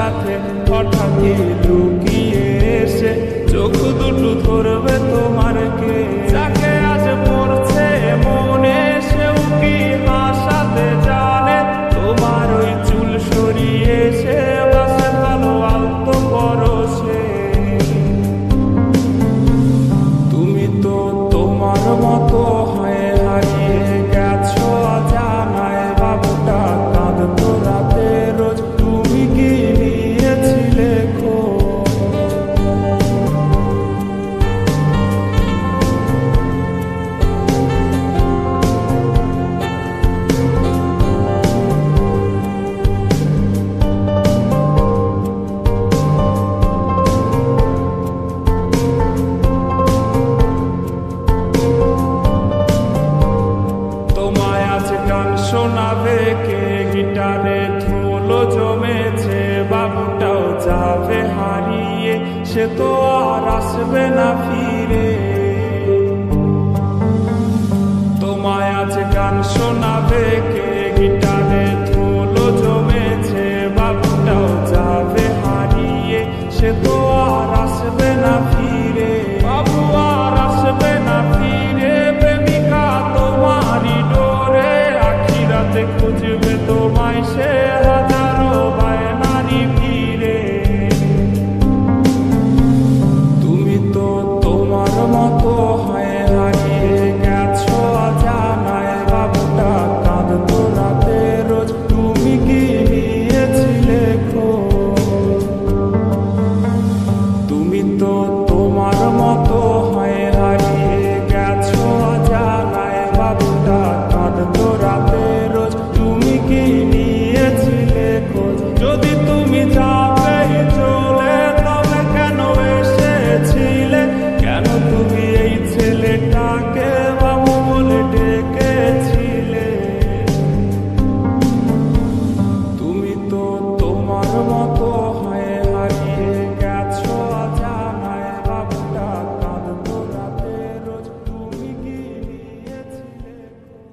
সাথে হঠাৎই লুকিয়ে এসে চোখ দুটো ধরবে তোমার কে? যাকে আজ পড়ছে মনে সেও কি হাসাতে জানে? তোমার ওই চুল সরিয়ে সে বাসে ভালো আলতো পরশে। তুমি তো তোমার মতো হয়ে হারিয়ে গেছো অজানায়। বাবুটা কাঁদতো রাতে রোজ, তুমি কি নিয়েছিলে খোঁজ? তোমায় আজ গান শোনাবে কে? গিটারে ধুলো জমেছে, বাবুটাও যাবে হারিয়ে, সে তো আর আসবে না ফিরে। তোমায় আজ গান শোনাবে কে? গিটারে ধুলো জমেছে, বাবুটাও যাবে হারিয়ে, সে তো আর আসবে না ফিরে। বাবু আর আসবে না ফিরে, প্রেমিকা তোমারই ডোরে আখিরাতে খুঁজবে তোমায় সে হাজারো বায়নারি ভিড়ে। তুমি তো তোমার মতো হয়ে হারিয়ে গেছো অজানায়। বাবুটা কাঁদতো রাতে রোজ, তুমি কি নিয়েছিলে খোঁজ? তুমি তো তোমার মতো হয়ে হারিয়ে গেছো অজানায়। বাবুটা কাঁদতো রাতে রোজ, তুমি কি নিয়েছিলে খোঁজ? যদি তুমি যাবে চলে তবে কেন এসেছিলে? কেন তুমি এই ছেলেটাকে বাবু বলে ডেকেছিলে? তুমি তো তোমার মতো হয়ে হারিয়ে গেছো অজানায়। বাবুটা কাঁদতো রাতে রোজ, তুমি কি নিয়েছিলে খোঁজ?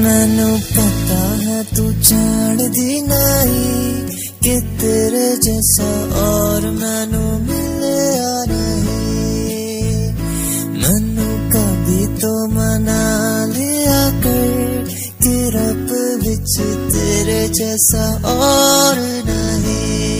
मैनू पता है तू जानदी नहीं कि तेरे जैसा और मैनू मिलया नहीं। मैनू कभी तो मना लिया कर कि रब विच तेरे जैसा और नहीं।